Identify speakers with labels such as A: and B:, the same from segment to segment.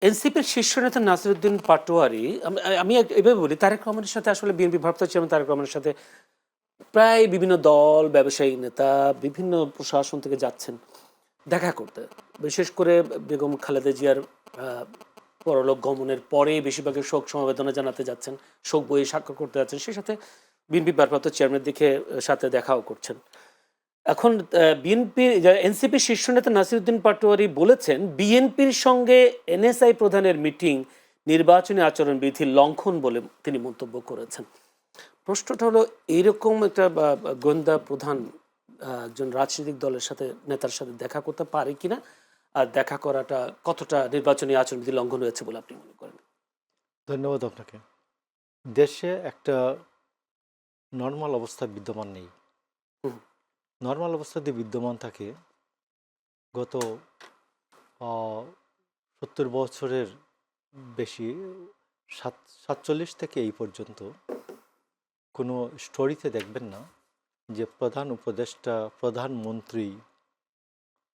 A: এনসিপির শীর্ষ নেতা নাসিরুদ্দিন পাটোয়ারি আমি এভাবে বলি, তারেক রহমানের সাথে আসলে বিএনপি ভারপ্রাপ্ত চেয়ারম্যান তারেক রহমানের সাথে প্রায় বিভিন্ন দল, ব্যবসায়ী নেতা বিভিন্ন প্রশাসন থেকে যাচ্ছেন দেখা করতে। বিশেষ করে বেগম খালেদা জিয়ার পরলোক গমনের পরে বেশিরভাগই শোক সমবেদনা জানাতে যাচ্ছেন, শোক বই স্বাক্ষর করতে যাচ্ছেন, সেই সাথে বিএনপি ভারপ্রাপ্ত চেয়ারম্যান দিকে সাথে দেখাও করছেন। এখন বিএনপির এনসিপির শীর্ষ নেতা নাসিরুদ্দিন পাটোয়ারি বলেছেন বিএনপির সঙ্গে এনএসআই প্রধানের মিটিং নির্বাচনী আচরণবিধি লঙ্ঘন বলে তিনি মন্তব্য করেছেন। প্রশ্নটা হলো, এইরকম একটা গোয়েন্দা প্রধান একজন রাজনৈতিক দলের সাথে নেতার সাথে দেখা করতে পারে কিনা, আর দেখা করাটা কতটা নির্বাচনী আচরণবিধি লঙ্ঘন হয়েছে বলে আপনি মনে করেন?
B: ধন্যবাদ আপনাকে। দেশে একটা নর্মাল অবস্থা বিদ্যমান নেই।
A: হুম।
B: নর্মাল অবস্থাতে বিদ্যমান থাকে গত ৭০ বছরের বেশি, ৪৭ থেকে এই পর্যন্ত কোনো স্টোরিতে দেখবেন না যে প্রধান উপদেষ্টা, প্রধানমন্ত্রী,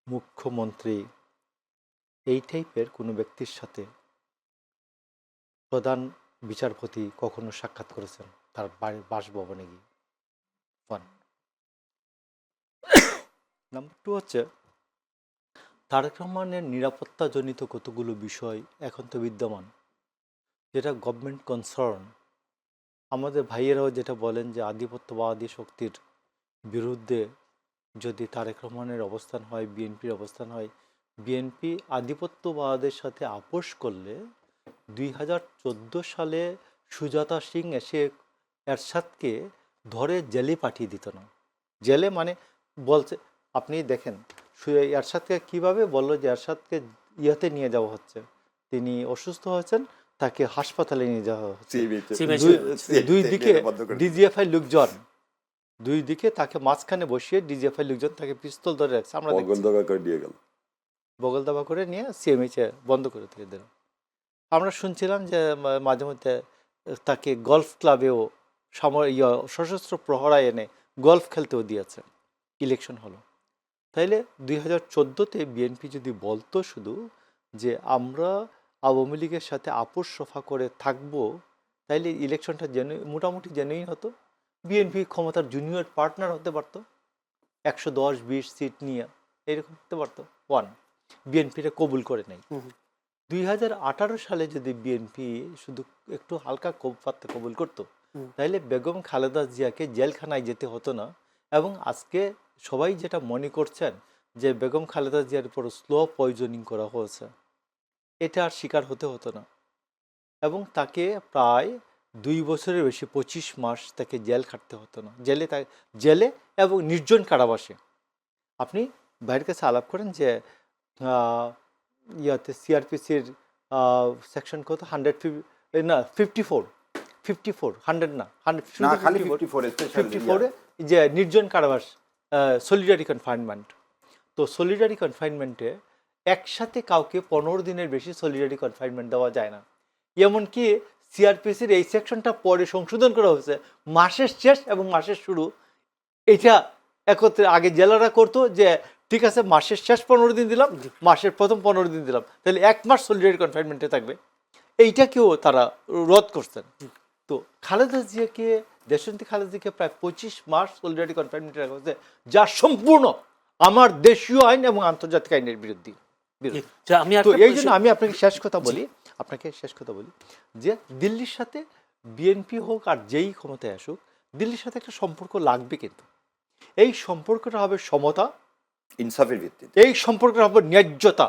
B: মুখ্যমন্ত্রী এই টাইপের কোনো ব্যক্তির সাথে প্রধান বিচারপতি কখনো সাক্ষাৎ করেছেন তার বাসভবনে গিয়ে। নাম্বার 2 হচ্ছে তারেক রহমানের নিরাপত্তাজনিত কতগুলো বিষয় এখন তো বিদ্যমান, যেটা গভর্নমেন্ট কনসার্ন। আমাদের ভাইয়েরাও যেটা বলেন যে আধিপত্যবাদী শক্তির বিরুদ্ধে যদি তারেক রহমানের অবস্থান হয়, বিএনপির অবস্থান হয়, বিএনপি আধিপত্যবাদের সাথে আপোষ করলে 2014 সালে সুজাতা সিং এসে এরশাদকে ধরে জেলে পাঠিয়ে দিত না। জেলে মানে বলছে, আপনি দেখেন এরশাদকে কীভাবে বললো যে এরশাদকে ইয়েতে নিয়ে যাওয়া হচ্ছে, তিনি অসুস্থ হয়েছেন, তাকে হাসপাতালে নিয়ে যাওয়া হচ্ছে। দুই দিকে ডিজিএফআই লোকজন, দুই দিকে তাকে মাঝখানে বসিয়ে ডিজিএফআই লোকজন তাকে পিস্তল ধরে রাখছে। আমরা বগল দাবা করে নিয়ে সিএমএইচে বন্ধ করে দিয়ে দিল। আমরা শুনছিলাম যে মাঝে মধ্যে তাকে গলফ ক্লাবেও সশস্ত্র প্রহরায় এনে গলফ খেলতেও দিয়েছে। ইলেকশন হলো। তাইলে 2014-তে বিএনপি যদি বলতো শুধু যে আমরা আওয়ামী লীগের সাথে আপোষ সফা করে থাকবো, তাইলে ইলেকশনটা মোটামুটি জেনুইন হতো। বিএনপি ক্ষমতার জুনিয়র পার্টনার হতে পারতো, 110-20 সিট নিয়ে এরকম হতে পারতো। বিএনপিটা কবুল করে নাই। 2018 সালে যদি বিএনপি শুধু একটু হালকা পাত্তে কবুল করতো, তাইলে বেগম খালেদা জিয়াকে জেলখানায় যেতে হতো না। এবং আজকে সবাই যেটা মনে করছেন যে বেগম খালেদা জিয়ার উপর স্লো পয়জনিং করা হয়েছে, এটা আর শিকার হতে হতো না। এবং তাকে প্রায় 2 বছরের বেশি 25 মাস তাকে জেল খাটতে হতো না। জেলে এবং নির্জন কারাবাসে। আপনি বাইরের কাছে আলাপ করেন যে ইয়াতে সিআরপিসির সেকশন কত 54 যে নির্জন কারাবাস, সলিডারি কনফাইনমেন্ট। তো সলিডারি কনফাইনমেন্টে একসাথে কাউকে 15 দিনের বেশি সলিডারি কনফাইনমেন্ট দেওয়া যায় না। এমনকি সিআরপিসির এই সেকশনটা পরে সংশোধন করা হয়েছে, মাসের শেষ এবং মাসের শুরু এটা একত্রে। আগে জেলারা করতো যে ঠিক আছে মাসের শেষ 15 দিন দিলাম, মাসের প্রথম 15 দিন দিলাম, তাহলে 1 মাস সলিডারি কনফাইনমেন্টে থাকবে। এইটাকেও তারা রদ করছেন। তো খালেদা জিয়াকে, দেশনেত্রী খালেদা জিয়াকে প্রায় 25 মাস সলিডারি কনফাইনমেন্টে রাখা হয়েছে, যা সম্পূর্ণ আমার দেশীয় আইন এবং আন্তর্জাতিক আইনের বিরুদ্ধে। তো এই জন্য আমি আপনাকে শেষ কথা বলি যে দিল্লির সাথে বিএনপি হোক আর যেই ক্ষমতায় আসুক, দিল্লির সাথে একটা সম্পর্ক লাগবে, কিন্তু এই সম্পর্কটা হবে সমতা,
C: ইনসাফের ভিত্তিতে।
B: এই সম্পর্কটা হবে ন্যায্যতা।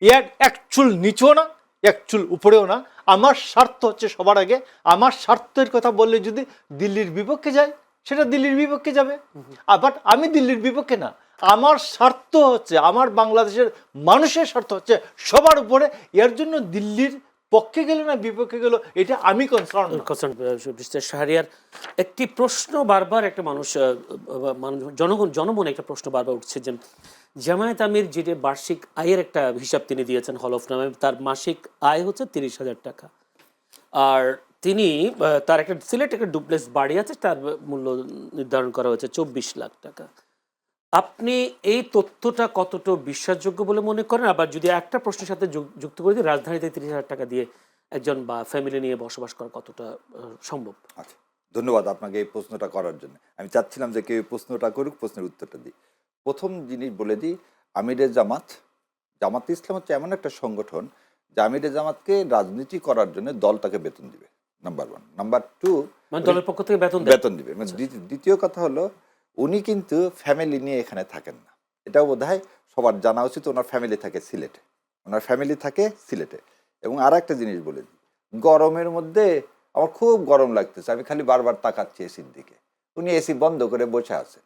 B: এর এক চুল নিচেও না, এক চুল উপরেও না। আমার স্বার্থ হচ্ছে সবার আগে। আমার স্বার্থের কথা বললে যদি দিল্লির বিপক্ষে যায়, সেটা দিল্লির বিপক্ষে যাবে। বাট আমি দিল্লির বিপক্ষে না। আমার স্বার্থ হচ্ছে, আমার বাংলাদেশের মানুষের স্বার্থ হচ্ছে সবার উপরে। এর জন্য দিল্লির পক্ষে গেল না বিপক্ষে গেল, এটা আমি কনসার্ন।
A: শাহরিয়ার, একটি প্রশ্ন বারবার একটা জনমনে একটা প্রশ্ন বারবার উঠছে যে জামায়াত আমির যেটা বার্ষিক আয়ের একটা হিসাব তিনি দিয়েছেন হলফনামে, তার মাসিক আয় হচ্ছে 30,000 টাকা। আর তিনি তার একটা সিলেট একটা ডুপ্লেক্স বাড়ি আছে, তার মূল্য নির্ধারণ করা হয়েছে 24 লাখ টাকা। আপনি এই তথ্যটা কতটা বিশ্বাসযোগ্য বলে মনে করেন? আবার যদি একটা প্রশ্নের সাথে যুক্ত করে দিই, রাজধানীতে ৩০,০০০ টাকা দিয়ে একজন বা ফ্যামিলি নিয়ে বসবাস করা কতটা সম্ভব?
C: আচ্ছা, ধন্যবাদ আপনাকে এই প্রশ্নটা করার জন্য। আমি চাচ্ছিলাম যে কেউ এই প্রশ্নটা করুক, প্রশ্নের উত্তরটা দিই। প্রথম জিনিস বলে দিই, আমিরে জামাত, জামাতে ইসলাম হচ্ছে এমন একটা সংগঠন যে আমিরে জামাতকে রাজনীতি করার জন্য দল তাকে বেতন দিবে, নাম্বার 1। নাম্বার 2,
A: মানে দলের পক্ষ থেকে বেতন দেয়?
C: বেতন দিবে। মানে দ্বিতীয় কথা হলো, উনি কিন্তু ফ্যামিলি নিয়ে এখানে থাকেন না। এটাও বোধহয় সবার জানা উচিত। ওনার ফ্যামিলি থাকে সিলেটে, ওনার ফ্যামিলি থাকে সিলেটে। এবং আর একটা জিনিস বলে দিই, গরমের মধ্যে আমার খুব গরম লাগতেছে, আমি খালি বারবার তাকাচ্ছি এসির দিকে। উনি এসি বন্ধ করে বসে আছে।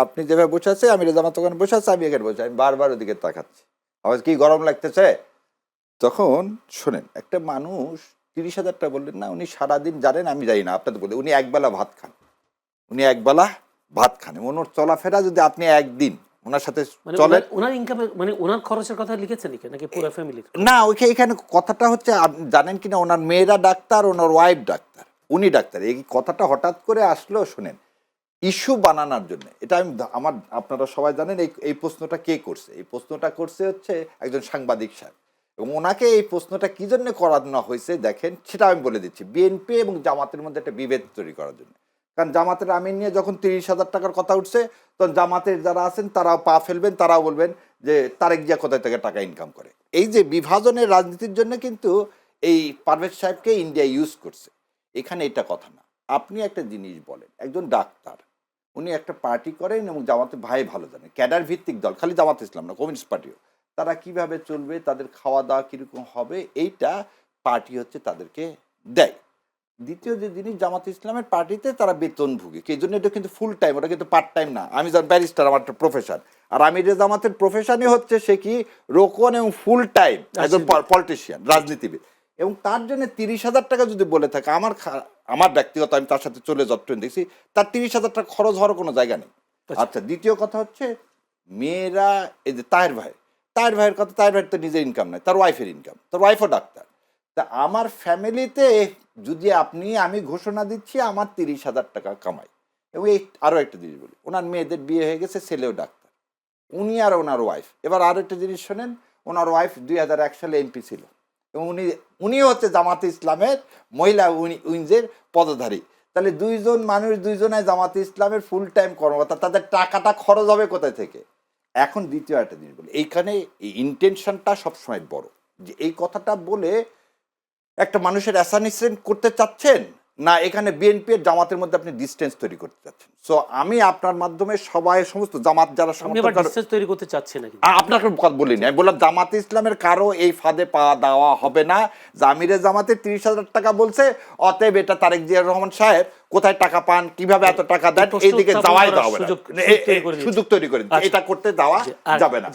C: আপনি যেভাবে বসে আছে, আমি রেজামাত ওখানে বসে আছে, আমি এখানে বসে, আমি বারবার ওদিকে তাকাচ্ছি। আমার কি গরম লাগতেছে? তখন শোনেন, একটা মানুষ 30,000 টাকা বললেন না, উনি সারাদিন জানেন, আমি জানি না, আপনাদের বলে উনি একবেলা ভাত খান, উনি একবেলা ভাত খান। ওনার চলাফেরা যদি আপনি একদিন ওনার সাথে
A: মানে
C: চলেন,
A: ওনার ইনকামের মানে ওনার খরচের কথা লিখেছেন নাকি পুরো ফ্যামিলির?
C: না এখানে কথাটা হচ্ছে, আপনি জানেন কিনা, ওনার মেয়েরা ডাক্তার, ওনার ওয়াইফ ডাক্তার, উনি ডাক্তার। এই কথাটা হঠাৎ করে আসলো, শোনেন, ইস্যু বানানোর জন্য। এটা আপনারা সবাই জানেন এই প্রশ্নটা কে করছে। এই প্রশ্নটা করছে হচ্ছে একজন সাংবাদিক সাহেব, এবং ওনাকে এই প্রশ্নটা কি জন্য করানো হয়েছে দেখেন, সেটা আমি বলে দিচ্ছি। বিএনপি এবং জামাতের মধ্যে একটা বিভেদ তৈরি করার জন্য। কারণ জামাতের আমির নিয়ে যখন 30,000 টাকার কথা উঠছে, তখন জামাতের যারা আছেন তারাও পা ফেলবেন, তারাও বলবেন যে তারেক জিয়া কোথায় থেকে টাকা ইনকাম করে। এই যে বিভাজনের রাজনীতির জন্য কিন্তু এই পারভেজ সাহেবকে ইন্ডিয়া ইউজ করছে। এখানে এটা কথা না। আপনি একটা জিনিস বলেন, একজন ডাক্তার, উনি একটা পার্টি করেন এবং জামাতে ভাই ভালো জানেন, ক্যাডার ভিত্তিক দল, খালি জামাত ইসলাম না, কমিউনিস্ট পার্টিও, তারা কিভাবে চলবে, তাদের খাওয়া দাওয়া কীরকম হবে, এইটা পার্টি হচ্ছে তাদেরকে দেয়। দ্বিতীয় যে জিনিস, জামাত ইসলামের পার্টিতে তারা বেতনভোগী, এই জন্য এটা কিন্তু ফুল টাইম, ওটা কিন্তু পার্ট টাইম না। আমি যেমন ব্যারিস্টার, আমার একটা প্রফেশন, আর আমিরে জামাতের প্রফেশনই হচ্ছে সে কি রোকন এবং ফুল টাইম একজন পলিটিশিয়ান, রাজনীতিবিদ। এবং তার জন্য 30,000 টাকা যদি বলে থাকে, আমার ব্যক্তিগত, আমি তার সাথে চলে যতটুকু দেখছি, তার 30,000 টাকা খরচ হওয়ার কোনো জায়গা নেই। আচ্ছা, দ্বিতীয় কথা হচ্ছে, মেয়েরা, এই যে তাহের ভাইয়ের কথা, তাহের ভাইয়ের তো নিজের ইনকাম নাই, তার ওয়াইফের ইনকাম, তার ওয়াইফও ডাক্তার। তা আমার ফ্যামিলিতে যদি আমি ঘোষণা দিচ্ছি আমার 30,000 টাকা কামাই। এবং এই আরও একটা জিনিস বলি, ওনার মেয়েদের বিয়ে হয়ে গেছে, ছেলেও ডাক্তার, উনি আর ওনার ওয়াইফ। এবার আরও একটা জিনিস শোনেন, ওনার ওয়াইফ 2001 সালে এমপি ছিল, এবং উনিও হচ্ছে জামাতে ইসলামের মহিলা উইংসের পদধারী। তাহলে দুইজন মানুষ, দুইজনায় জামাতে ইসলামের ফুল টাইম কর্মকর্তা, তাদের টাকাটা খরচ হবে কোথায় থেকে? এখন দ্বিতীয় একটা জিনিস বলি, এইখানে এই ইন্টেনশনটা সবসময় বড়, যে এই কথাটা বলে একটা মানুষের অ্যাসানিসমেন্ট করতে চাচ্ছেন না, এখানে বিএনপি এর জামাতের মধ্যে আপনি ডিস্টেন্স তৈরি করতে চাচ্ছেন। সো আমি আপনার মাধ্যমে সমস্ত জামাত যারা
A: ডিস্টেন্স তৈরি করতে চাচ্ছি না,
C: আপনাকে কথা বলিনি, আমি বললাম জামাতে ইসলামের কারো এই ফাঁদে পা দেওয়া হবে না। জামিরে জামাতে 30,000 টাকা বলছে, অতএব এটা তারেক জিয়া রহমান সাহেব কোথায় টাকা পান, কিভাবে এত টাকা দেন, এইদিকে যাওয়াই দেওয়া হবে না, সুযোগ তৈরি করে এটা করতে দেওয়া যাবে না।